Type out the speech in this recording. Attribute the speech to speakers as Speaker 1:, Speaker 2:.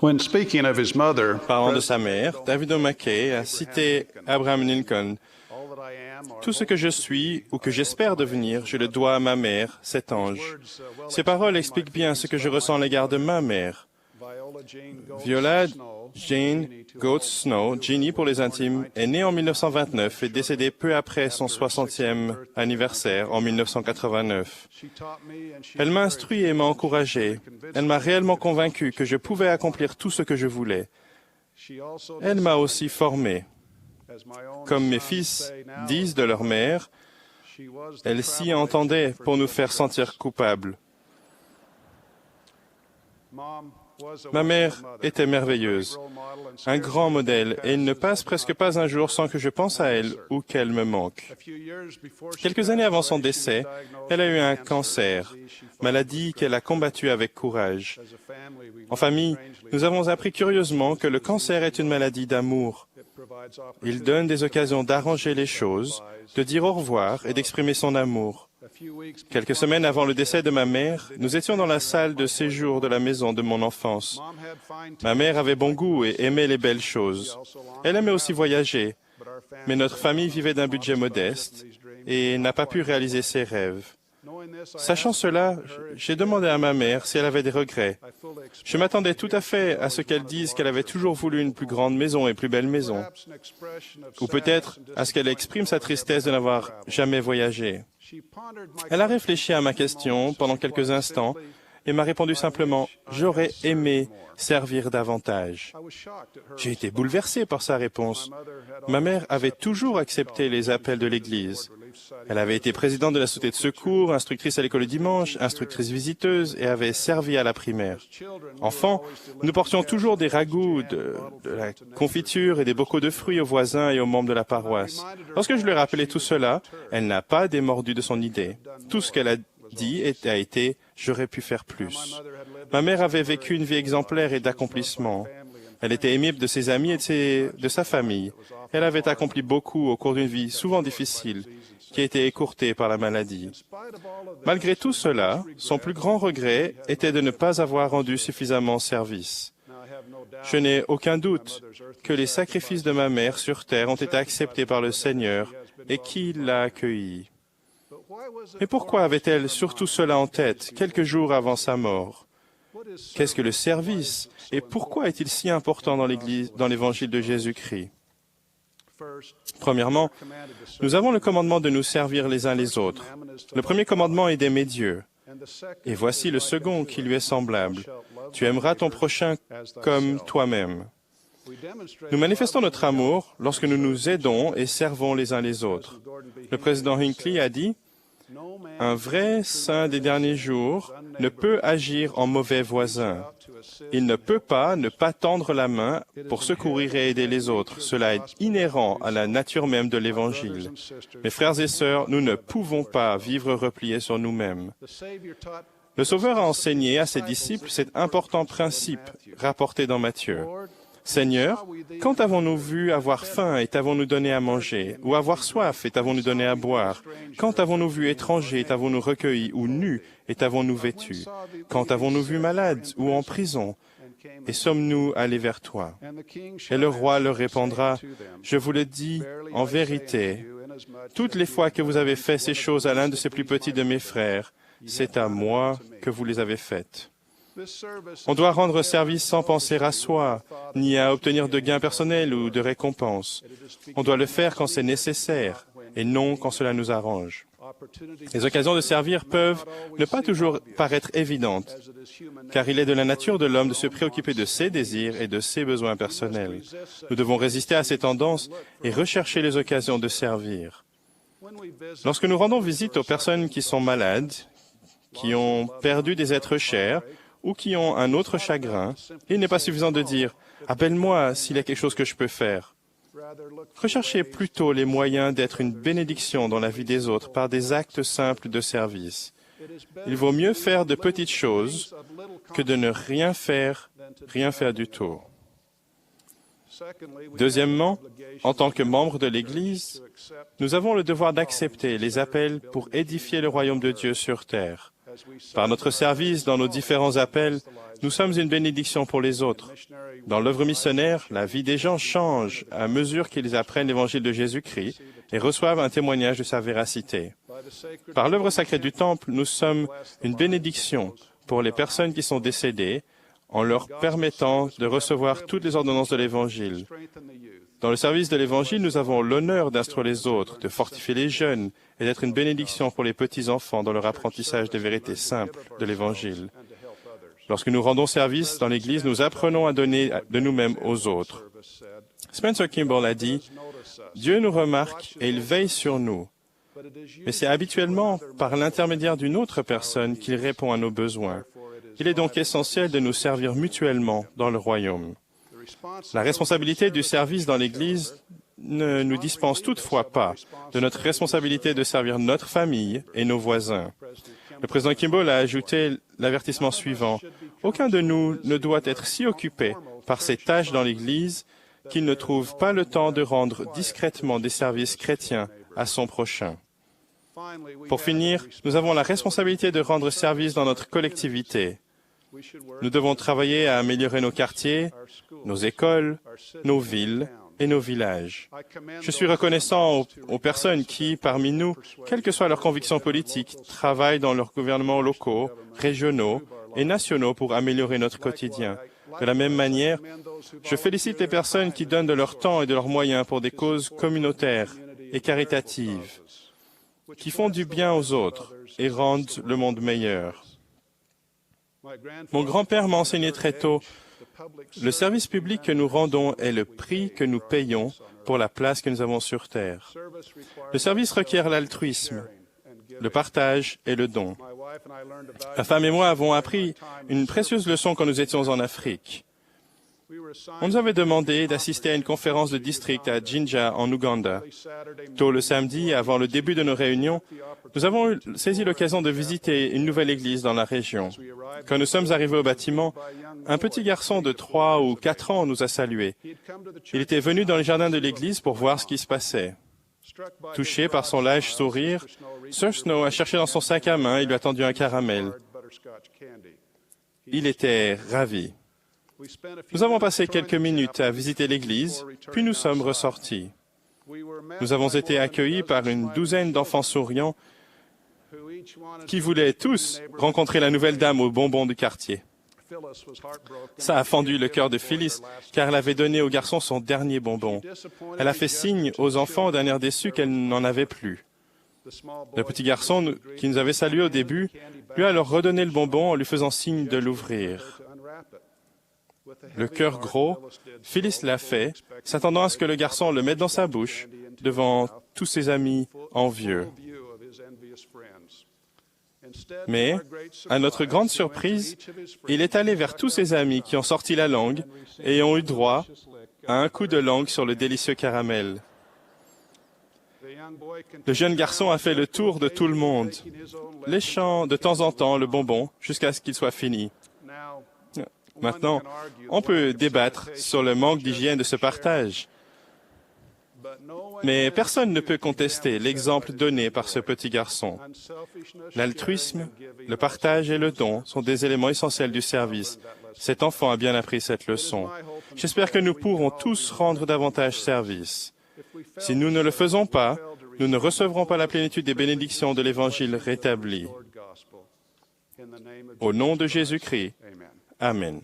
Speaker 1: When speaking of his mother,
Speaker 2: Parlant de sa mère, David O. McKay a cité Abraham Lincoln. Tout ce que je suis ou que j'espère devenir, je le dois à ma mère, cet ange. Ces paroles expliquent bien ce que je ressens à l'égard de ma mère. Viola Jane Goetz Snow, Jeannie pour les intimes, est née en 1929 et décédée peu après son 60e anniversaire en 1989. Elle m'a instruit et m'a encouragé. Elle m'a réellement convaincu que je pouvais accomplir tout ce que je voulais. Elle m'a aussi formé. Comme mes fils disent de leur mère, elle s'y entendait pour nous faire sentir coupables. Ma mère était merveilleuse, un grand modèle, et il ne passe presque pas un jour sans que je pense à elle ou qu'elle me manque. Quelques années avant son décès, elle a eu un cancer, maladie qu'elle a combattue avec courage. En famille, nous avons appris curieusement que le cancer est une maladie d'amour. Il donne des occasions d'arranger les choses, de dire au revoir et d'exprimer son amour. Quelques semaines avant le décès de ma mère, nous étions dans la salle de séjour de la maison de mon enfance. Ma mère avait bon goût et aimait les belles choses. Elle aimait aussi voyager, mais notre famille vivait d'un budget modeste et n'a pas pu réaliser ses rêves. Sachant cela, j'ai demandé à ma mère si elle avait des regrets. Je m'attendais tout à fait à ce qu'elle dise qu'elle avait toujours voulu une plus grande maison et plus belle maison. Ou peut-être à ce qu'elle exprime sa tristesse de n'avoir jamais voyagé. Elle a réfléchi à ma question pendant quelques instants et m'a répondu simplement « J'aurais aimé servir davantage ». J'ai été bouleversé par sa réponse. Ma mère avait toujours accepté les appels de l'Église. Elle avait été présidente de la société de secours, instructrice à l'école le dimanche, instructrice visiteuse et avait servi à la primaire. Enfant, nous portions toujours des ragoûts, de la confiture et des bocaux de fruits aux voisins et aux membres de la paroisse. Lorsque je lui ai rappelé tout cela, elle n'a pas démordu de son idée. Tout ce qu'elle a dit a été « j'aurais pu faire plus ». Ma mère avait vécu une vie exemplaire et d'accomplissement. Elle était aimée de ses amis et de sa famille. Elle avait accompli beaucoup au cours d'une vie souvent difficile, qui a été écourtée par la maladie. Malgré tout cela, son plus grand regret était de ne pas avoir rendu suffisamment service. Je n'ai aucun doute que les sacrifices de ma mère sur terre ont été acceptés par le Seigneur et qu'il l'a accueillie. Mais pourquoi avait-elle surtout cela en tête, quelques jours avant sa mort? Qu'est-ce que le service et pourquoi est-il si important dans l'Église, dans l'Évangile de Jésus-Christ? Premièrement, nous avons le commandement de nous servir les uns les autres. Le premier commandement est d'aimer Dieu. Et voici le second qui lui est semblable. Tu aimeras ton prochain comme toi-même. Nous manifestons notre amour lorsque nous nous aidons et servons les uns les autres. Le président Hinckley a dit « Un vrai saint des derniers jours ne peut agir en mauvais voisin. Il ne peut pas ne pas tendre la main pour secourir et aider les autres. Cela est inhérent à la nature même de l'Évangile. Mes frères et sœurs, nous ne pouvons pas vivre repliés sur nous-mêmes. Le Sauveur a enseigné à ses disciples cet important principe rapporté dans Matthieu. Seigneur, quand avons-nous vu avoir faim et t'avons-nous donné à manger, ou avoir soif et t'avons-nous donné à boire? Quand avons-nous vu étranger et t'avons-nous recueilli, ou nu et t'avons-nous vêtu? Quand avons-nous vu malade ou en prison, et sommes-nous allés vers toi? Et le roi leur répondra, je vous le dis en vérité, toutes les fois que vous avez fait ces choses à l'un de ces plus petits de mes frères, c'est à moi que vous les avez faites. On doit rendre service sans penser à soi, ni à obtenir de gains personnels ou de récompenses. On doit le faire quand c'est nécessaire, et non quand cela nous arrange. Les occasions de servir peuvent ne pas toujours paraître évidentes, car il est de la nature de l'homme de se préoccuper de ses désirs et de ses besoins personnels. Nous devons résister à ces tendances et rechercher les occasions de servir. Lorsque nous rendons visite aux personnes qui sont malades, qui ont perdu des êtres chers, ou qui ont un autre chagrin, il n'est pas suffisant de dire « Appelle-moi s'il y a quelque chose que je peux faire ». Recherchez plutôt les moyens d'être une bénédiction dans la vie des autres par des actes simples de service. Il vaut mieux faire de petites choses que de ne rien faire du tout. Deuxièmement, en tant que membres de l'Église, nous avons le devoir d'accepter les appels pour édifier le royaume de Dieu sur terre. Par notre service dans nos différents appels, nous sommes une bénédiction pour les autres. Dans l'œuvre missionnaire, la vie des gens change à mesure qu'ils apprennent l'Évangile de Jésus-Christ et reçoivent un témoignage de sa véracité. Par l'œuvre sacrée du Temple, nous sommes une bénédiction pour les personnes qui sont décédées en leur permettant de recevoir toutes les ordonnances de l'Évangile. Dans le service de l'Évangile, nous avons l'honneur d'instruire les autres, de fortifier les jeunes et d'être une bénédiction pour les petits-enfants dans leur apprentissage des vérités simples de l'Évangile. Lorsque nous rendons service dans l'Église, nous apprenons à donner de nous-mêmes aux autres. Spencer Kimball a dit, « Dieu nous remarque et il veille sur nous. Mais c'est habituellement par l'intermédiaire d'une autre personne qu'il répond à nos besoins. Il est donc essentiel de nous servir mutuellement dans le royaume. » La responsabilité du service dans l'Église ne nous dispense toutefois pas de notre responsabilité de servir notre famille et nos voisins. Le président Kimball a ajouté l'avertissement suivant. « Aucun de nous ne doit être si occupé par ses tâches dans l'Église qu'il ne trouve pas le temps de rendre discrètement des services chrétiens à son prochain. » Pour finir, nous avons la responsabilité de rendre service dans notre collectivité. Nous devons travailler à améliorer nos quartiers, nos écoles, nos villes et nos villages. Je suis reconnaissant aux personnes qui, parmi nous, quelles que soient leurs convictions politiques, travaillent dans leurs gouvernements locaux, régionaux et nationaux pour améliorer notre quotidien. De la même manière, je félicite les personnes qui donnent de leur temps et de leurs moyens pour des causes communautaires et caritatives, qui font du bien aux autres et rendent le monde meilleur. Mon grand-père m'a enseigné très tôt, le service public que nous rendons est le prix que nous payons pour la place que nous avons sur Terre. Le service requiert l'altruisme, le partage et le don. Ma femme et moi avons appris une précieuse leçon quand nous étions en Afrique. On nous avait demandé d'assister à une conférence de district à Jinja, en Ouganda. Tôt le samedi, avant le début de nos réunions, nous avons saisi l'occasion de visiter une nouvelle église dans la région. Quand nous sommes arrivés au bâtiment, un petit garçon de 3 ou 4 ans nous a salués. Il était venu dans le jardin de l'église pour voir ce qui se passait. Touché par son lâche sourire, Sir Snow a cherché dans son sac à main et lui a tendu un caramel. Il était ravi. Nous avons passé quelques minutes à visiter l'église, puis nous sommes ressortis. Nous avons été accueillis par une douzaine d'enfants souriants qui voulaient tous rencontrer la nouvelle dame aux bonbons du quartier. Ça a fendu le cœur de Phyllis, car elle avait donné au garçon son dernier bonbon. Elle a fait signe aux enfants d'un air déçu qu'elle n'en avait plus. Le petit garçon qui nous avait salués au début lui a alors redonné le bonbon en lui faisant signe de l'ouvrir. Le cœur gros, Phyllis l'a fait, s'attendant à ce que le garçon le mette dans sa bouche devant tous ses amis envieux. Mais, à notre grande surprise, il est allé vers tous ses amis qui ont sorti la langue et ont eu droit à un coup de langue sur le délicieux caramel. Le jeune garçon a fait le tour de tout le monde, léchant de temps en temps le bonbon jusqu'à ce qu'il soit fini. Maintenant, on peut débattre sur le manque d'hygiène de ce partage. Mais personne ne peut contester l'exemple donné par ce petit garçon. L'altruisme, le partage et le don sont des éléments essentiels du service. Cet enfant a bien appris cette leçon. J'espère que nous pourrons tous rendre davantage service. Si nous ne le faisons pas, nous ne recevrons pas la plénitude des bénédictions de l'Évangile rétabli. Au nom de Jésus-Christ, Amen.